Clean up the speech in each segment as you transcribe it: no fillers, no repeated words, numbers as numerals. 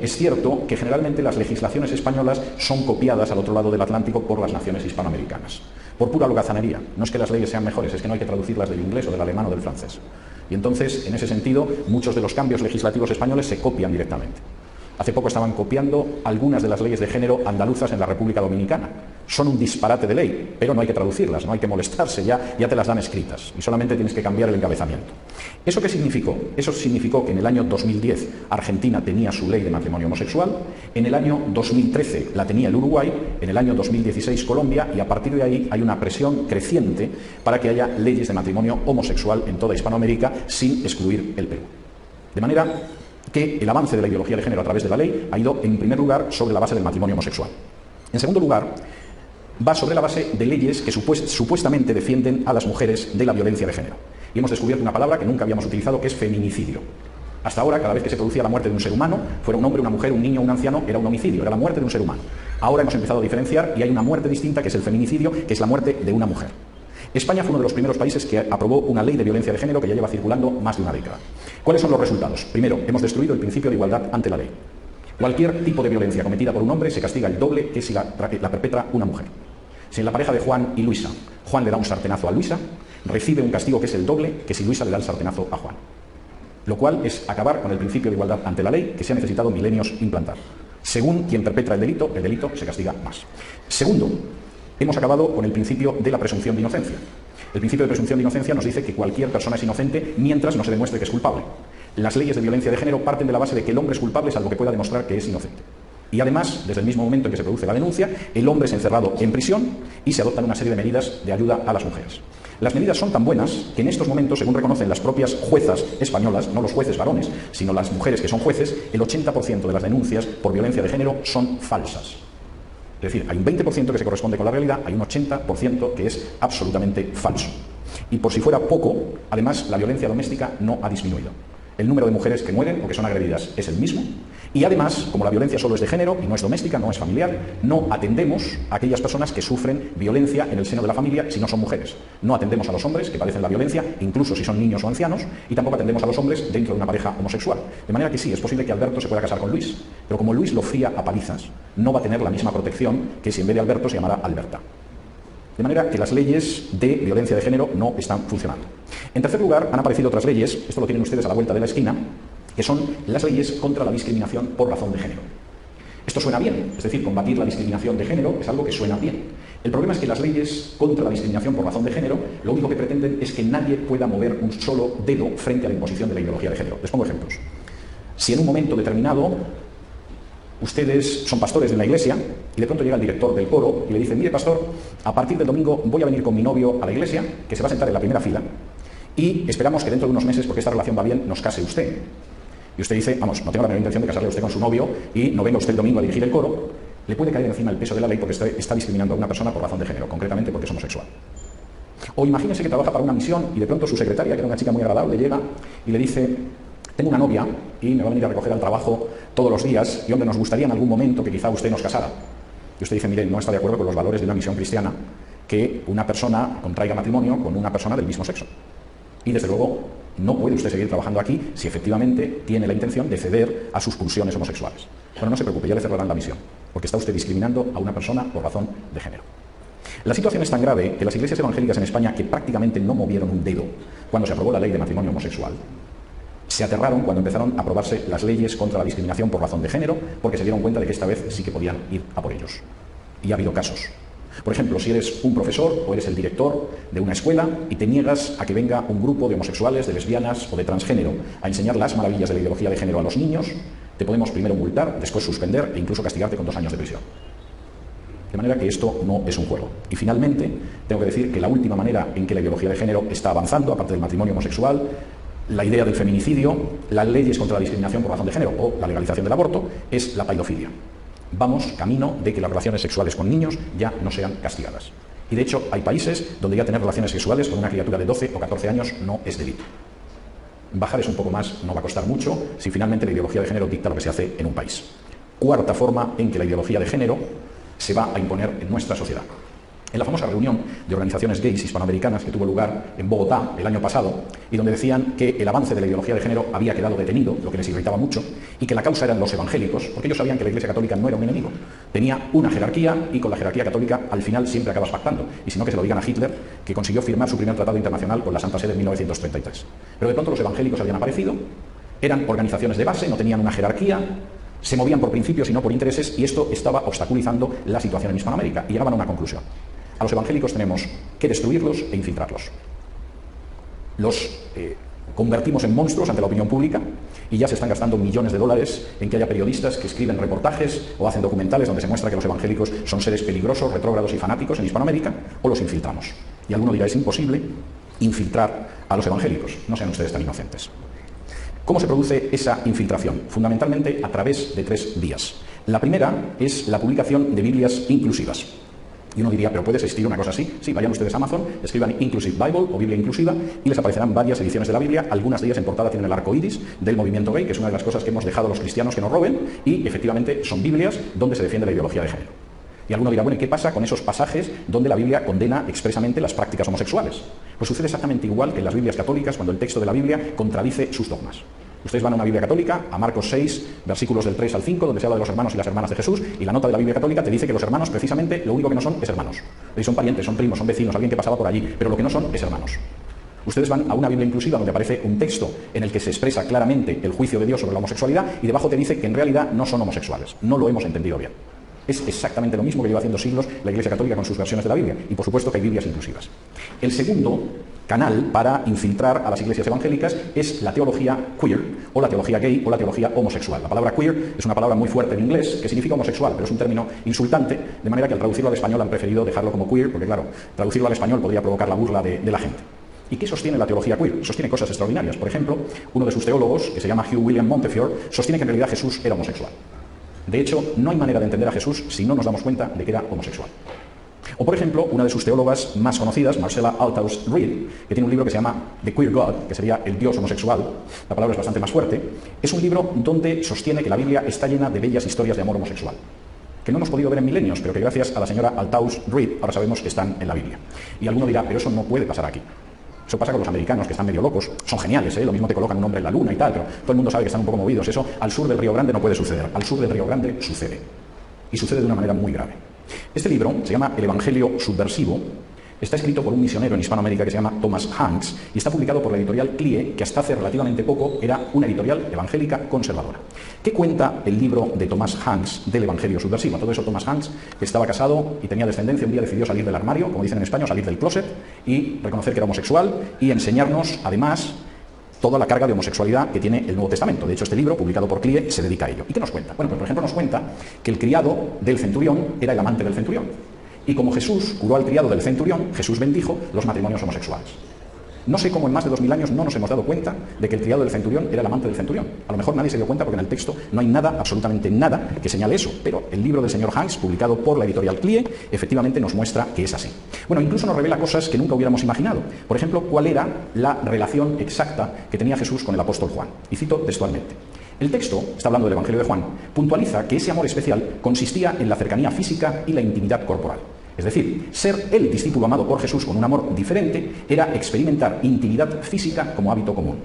Es cierto que generalmente las legislaciones españolas son copiadas al otro lado del Atlántico por las naciones hispanoamericanas, por pura holgazanería. No es que las leyes sean mejores, es que no hay que traducirlas del inglés o del alemán o del francés. Y entonces, en ese sentido, muchos de los cambios legislativos españoles se copian directamente. Hace poco estaban copiando algunas de las leyes de género andaluzas en la República Dominicana. Son un disparate de ley, pero no hay que traducirlas, no hay que molestarse, ya te las dan escritas y solamente tienes que cambiar el encabezamiento. ¿Eso qué significó? Eso significó que en el año 2010 Argentina tenía su ley de matrimonio homosexual, en el año 2013 la tenía el Uruguay, en el año 2016 Colombia, y a partir de ahí hay una presión creciente para que haya leyes de matrimonio homosexual en toda Hispanoamérica sin excluir el Perú. De manera que el avance de la ideología de género a través de la ley ha ido, en primer lugar, sobre la base del matrimonio homosexual. En segundo lugar, va sobre la base de leyes que supuestamente defienden a las mujeres de la violencia de género. Y hemos descubierto una palabra que nunca habíamos utilizado, que es feminicidio. Hasta ahora, cada vez que se producía la muerte de un ser humano, fuera un hombre, una mujer, un niño, un anciano, era un homicidio, era la muerte de un ser humano. Ahora hemos empezado a diferenciar y hay una muerte distinta, que es el feminicidio, que es la muerte de una mujer. España fue uno de los primeros países que aprobó una ley de violencia de género que ya lleva circulando más de una década. ¿Cuáles son los resultados? Primero, hemos destruido el principio de igualdad ante la ley. Cualquier tipo de violencia cometida por un hombre se castiga el doble que si la perpetra una mujer. Si en la pareja de Juan y Luisa, Juan le da un sartenazo a Luisa, recibe un castigo que es el doble que si Luisa le da el sartenazo a Juan. Lo cual es acabar con el principio de igualdad ante la ley que se ha necesitado milenios implantar. Según quien perpetra el delito se castiga más. Segundo, hemos acabado con el principio de la presunción de inocencia. El principio de presunción de inocencia nos dice que cualquier persona es inocente mientras no se demuestre que es culpable. Las leyes de violencia de género parten de la base de que el hombre es culpable salvo que pueda demostrar que es inocente. Y además, desde el mismo momento en que se produce la denuncia, el hombre es encerrado en prisión y se adoptan una serie de medidas de ayuda a las mujeres. Las medidas son tan buenas que en estos momentos, según reconocen las propias juezas españolas, no los jueces varones, sino las mujeres que son jueces, el 80% de las denuncias por violencia de género son falsas. Es decir, hay un 20% que se corresponde con la realidad, hay un 80% que es absolutamente falso. Y por si fuera poco, además, la violencia doméstica no ha disminuido. El número de mujeres que mueren o que son agredidas es el mismo. Y además, como la violencia solo es de género y no es doméstica, no es familiar, no atendemos a aquellas personas que sufren violencia en el seno de la familia si no son mujeres. No atendemos a los hombres que padecen la violencia, incluso si son niños o ancianos, y tampoco atendemos a los hombres dentro de una pareja homosexual. De manera que sí, es posible que Alberto se pueda casar con Luis, pero como Luis lo fría a palizas, no va a tener la misma protección que si en vez de Alberto se llamara Alberta. De manera que las leyes de violencia de género no están funcionando. En tercer lugar, han aparecido otras leyes, esto lo tienen ustedes a la vuelta de la esquina, que son las leyes contra la discriminación por razón de género. Esto suena bien, es decir, combatir la discriminación de género es algo que suena bien. El problema es que las leyes contra la discriminación por razón de género lo único que pretenden es que nadie pueda mover un solo dedo frente a la imposición de la ideología de género. Les pongo ejemplos. Si en un momento determinado ustedes son pastores de una iglesia y de pronto llega el director del coro y le dice: mire, pastor, a partir del domingo voy a venir con mi novio a la iglesia, que se va a sentar en la primera fila, y esperamos que dentro de unos meses, porque esta relación va bien, nos case usted. Y usted dice: vamos, no tengo la menor intención de casarle a usted con su novio y no venga usted el domingo a dirigir el coro. Le puede caer encima el peso de la ley porque está discriminando a una persona por razón de género, concretamente porque es homosexual. O imagínese que trabaja para una misión y de pronto su secretaria, que era una chica muy agradable, llega y le dice: tengo una novia y me va a venir a recoger al trabajo todos los días y, hombre, nos gustaría en algún momento que quizá usted nos casara. Y usted dice: mire, no está de acuerdo con los valores de una misión cristiana que una persona contraiga matrimonio con una persona del mismo sexo. Y desde luego no puede usted seguir trabajando aquí si efectivamente tiene la intención de ceder a sus pulsiones homosexuales. Bueno, no se preocupe, ya le cerrarán la misión, porque está usted discriminando a una persona por razón de género. La situación es tan grave que las iglesias evangélicas en España, que prácticamente no movieron un dedo cuando se aprobó la ley de matrimonio homosexual, se aterraron cuando empezaron a aprobarse las leyes contra la discriminación por razón de género, porque se dieron cuenta de que esta vez sí que podían ir a por ellos. Y ha habido casos. Por ejemplo, si eres un profesor o eres el director de una escuela y te niegas a que venga un grupo de homosexuales, de lesbianas o de transgénero a enseñar las maravillas de la ideología de género a los niños, te podemos primero multar, después suspender e incluso castigarte con 2 años de prisión. De manera que esto no es un juego. Y finalmente, tengo que decir que la última manera en que la ideología de género está avanzando, aparte del matrimonio homosexual, la idea del feminicidio, las leyes contra la discriminación por razón de género o la legalización del aborto, es la paidofilia. Vamos camino de que las relaciones sexuales con niños ya no sean castigadas. Y de hecho hay países donde ya tener relaciones sexuales con una criatura de 12 o 14 años no es delito. Bajar eso un poco más no va a costar mucho si finalmente la ideología de género dicta lo que se hace en un país. Cuarta forma en que la ideología de género se va a imponer en nuestra sociedad. En la famosa reunión de organizaciones gays hispanoamericanas que tuvo lugar en Bogotá el año pasado, y donde decían que el avance de la ideología de género había quedado detenido, lo que les irritaba mucho, y que la causa eran los evangélicos, porque ellos sabían que la Iglesia Católica no era un enemigo. Tenía una jerarquía, y con la jerarquía católica al final siempre acabas pactando, y si no, que se lo digan a Hitler, que consiguió firmar su primer tratado internacional con la Santa Sede en 1933. Pero de pronto los evangélicos habían aparecido, eran organizaciones de base, no tenían una jerarquía, se movían por principios y no por intereses, y esto estaba obstaculizando la situación en Hispanoamérica, y llegaban a una conclusión. A los evangélicos tenemos que destruirlos e infiltrarlos. Los convertimos en monstruos ante la opinión pública y ya se están gastando millones de dólares en que haya periodistas que escriben reportajes o hacen documentales donde se muestra que los evangélicos son seres peligrosos, retrógrados y fanáticos en Hispanoamérica, o los infiltramos. Y alguno dirá, es imposible infiltrar a los evangélicos. No sean ustedes tan inocentes. ¿Cómo se produce esa infiltración? Fundamentalmente a través de 3 vías. La primera es la publicación de Biblias inclusivas. Y uno diría, ¿pero puede existir una cosa así? Sí, vayan ustedes a Amazon, escriban Inclusive Bible o Biblia inclusiva y les aparecerán varias ediciones de la Biblia. Algunas de ellas en portada tienen el arco iris del movimiento gay, que es una de las cosas que hemos dejado a los cristianos que nos roben, y efectivamente son Biblias donde se defiende la ideología de género. Y alguno dirá, bueno, ¿y qué pasa con esos pasajes donde la Biblia condena expresamente las prácticas homosexuales? Pues sucede exactamente igual que en las Biblias católicas, cuando el texto de la Biblia contradice sus dogmas. Ustedes van a una Biblia católica, a Marcos 6, versículos del 3 al 5, donde se habla de los hermanos y las hermanas de Jesús, y la nota de la Biblia católica te dice que los hermanos, precisamente, lo único que no son es hermanos. Son parientes, son primos, son vecinos, alguien que pasaba por allí, pero lo que no son es hermanos. Ustedes van a una Biblia inclusiva donde aparece un texto en el que se expresa claramente el juicio de Dios sobre la homosexualidad, y debajo te dice que en realidad no son homosexuales. No lo hemos entendido bien. Es exactamente lo mismo que lleva haciendo siglos la Iglesia Católica con sus versiones de la Biblia, y por supuesto que hay Biblias inclusivas. El segundo canal para infiltrar a las iglesias evangélicas es la teología queer, o la teología gay, o la teología homosexual. La palabra queer es una palabra muy fuerte en inglés que significa homosexual, pero es un término insultante, de manera que al traducirlo al español han preferido dejarlo como queer, porque claro, traducirlo al español podría provocar la burla de la gente. ¿Y qué sostiene la teología queer? Sostiene cosas extraordinarias. Por ejemplo, uno de sus teólogos, que se llama Hugh William Montefiore, sostiene que en realidad Jesús era homosexual. De hecho, no hay manera de entender a Jesús si no nos damos cuenta de que era homosexual. O, por ejemplo, una de sus teólogas más conocidas, Marcella Althaus Reed, que tiene un libro que se llama The Queer God, que sería el Dios homosexual, la palabra es bastante más fuerte, es un libro donde sostiene que la Biblia está llena de bellas historias de amor homosexual, que no hemos podido ver en milenios, pero que gracias a la señora Althaus Reed ahora sabemos que están en la Biblia. Y alguno dirá, pero eso no puede pasar aquí. Eso pasa con los americanos, que están medio locos, son geniales, lo mismo te colocan un hombre en la luna y tal, pero todo el mundo sabe que están un poco movidos. Eso al sur del Río Grande no puede suceder, al sur del Río Grande sucede, y sucede de una manera muy grave. Este libro se llama El Evangelio Subversivo, está escrito por un misionero en Hispanoamérica que se llama Thomas Hanks, y está publicado por la editorial CLIE, que hasta hace relativamente poco era una editorial evangélica conservadora. ¿Qué cuenta el libro de Thomas Hanks del Evangelio Subversivo? Todo eso, Thomas Hanks, que estaba casado y tenía descendencia, un día decidió salir del armario, como dicen en España, salir del closet, y reconocer que era homosexual, y enseñarnos, además, toda la carga de homosexualidad que tiene el Nuevo Testamento. De hecho, este libro, publicado por CLIE, se dedica a ello. ¿Y qué nos cuenta? Bueno, pues por ejemplo nos cuenta que el criado del centurión era el amante del centurión. Y como Jesús curó al criado del centurión, Jesús bendijo los matrimonios homosexuales. No sé cómo en más de 2000 años no nos hemos dado cuenta de que el criado del centurión era el amante del centurión. A lo mejor nadie se dio cuenta porque en el texto no hay nada, absolutamente nada, que señale eso. Pero el libro del señor Hanks, publicado por la editorial CLIE, efectivamente nos muestra que es así. Bueno, incluso nos revela cosas que nunca hubiéramos imaginado. Por ejemplo, cuál era la relación exacta que tenía Jesús con el apóstol Juan. Y cito textualmente. El texto, está hablando del Evangelio de Juan, puntualiza que ese amor especial consistía en la cercanía física y la intimidad corporal. Es decir, ser el discípulo amado por Jesús con un amor diferente era experimentar intimidad física como hábito común.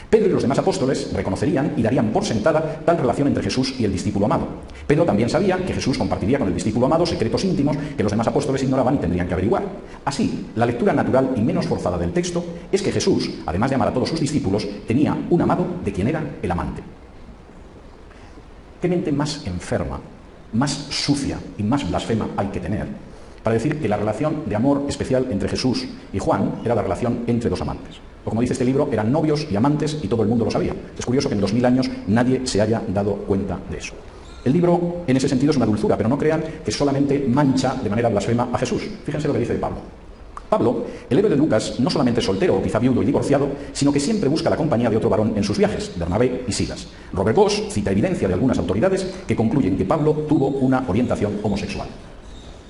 Pedro y los demás apóstoles reconocerían y darían por sentada tal relación entre Jesús y el discípulo amado. Pedro también sabía que Jesús compartiría con el discípulo amado secretos íntimos que los demás apóstoles ignoraban y tendrían que averiguar. Así, la lectura natural y menos forzada del texto es que Jesús, además de amar a todos sus discípulos, tenía un amado de quien era el amante. ¿Qué mente más enferma, más sucia y más blasfema hay que tener para decir que la relación de amor especial entre Jesús y Juan era la relación entre dos amantes? O como dice este libro, eran novios y amantes y todo el mundo lo sabía. Es curioso que en 2000 años nadie se haya dado cuenta de eso. El libro, en ese sentido, es una dulzura, pero no crean que solamente mancha de manera blasfema a Jesús. Fíjense lo que dice de Pablo. Pablo, el héroe de Lucas, no solamente es soltero o quizá viudo y divorciado, sino que siempre busca la compañía de otro varón en sus viajes, Bernabé y Silas. Robert Bosch cita evidencia de algunas autoridades que concluyen que Pablo tuvo una orientación homosexual.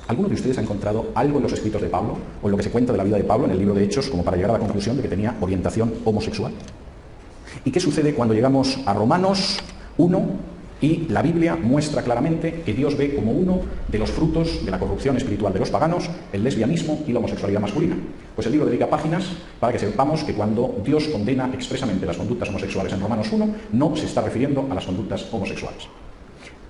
¿Alguno de ustedes ha encontrado algo en los escritos de Pablo o en lo que se cuenta de la vida de Pablo en el libro de Hechos como para llegar a la conclusión de que tenía orientación homosexual? ¿Y qué sucede cuando llegamos a Romanos 1, Y la Biblia muestra claramente que Dios ve como uno de los frutos de la corrupción espiritual de los paganos el lesbianismo y la homosexualidad masculina. Pues el libro dedica páginas para que sepamos que cuando Dios condena expresamente las conductas homosexuales en Romanos 1, no se está refiriendo a las conductas homosexuales.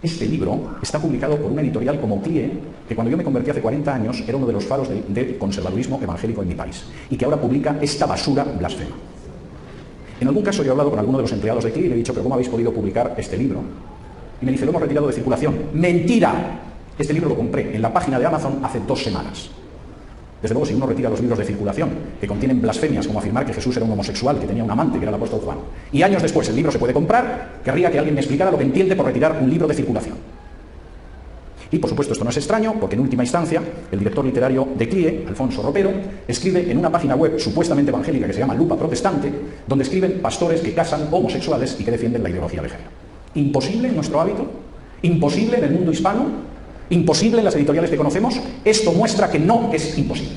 Este libro está publicado por una editorial como CLIE, que cuando yo me convertí hace 40 años era uno de los faros del conservadurismo evangélico en mi país, y que ahora publica esta basura blasfema. En algún caso yo he hablado con alguno de los empleados de CLIE y le he dicho, pero ¿cómo habéis podido publicar este libro? Y me dice, lo hemos retirado de circulación. ¡Mentira! Este libro lo compré en la página de Amazon hace 2 semanas. Desde luego, si uno retira los libros de circulación, que contienen blasfemias, como afirmar que Jesús era un homosexual, que tenía un amante, que era el apóstol Juan, y años después el libro se puede comprar, querría que alguien me explicara lo que entiende por retirar un libro de circulación. Y, por supuesto, esto no es extraño, porque en última instancia, el director literario de CLIE, Alfonso Ropero, escribe en una página web supuestamente evangélica que se llama Lupa Protestante, donde escriben pastores que casan homosexuales y que defienden la ideología de género. ¿Imposible en nuestro hábito? ¿Imposible en el mundo hispano? ¿Imposible en las editoriales que conocemos? Esto muestra que no es imposible.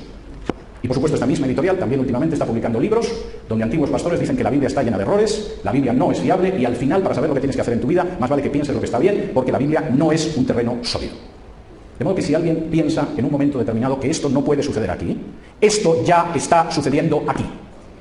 Y por supuesto esta misma editorial también últimamente está publicando libros donde antiguos pastores dicen que la Biblia está llena de errores, la Biblia no es fiable y al final, para saber lo que tienes que hacer en tu vida, más vale que pienses lo que está bien, porque la Biblia no es un terreno sólido. De modo que si alguien piensa en un momento determinado que esto no puede suceder aquí, esto ya está sucediendo aquí.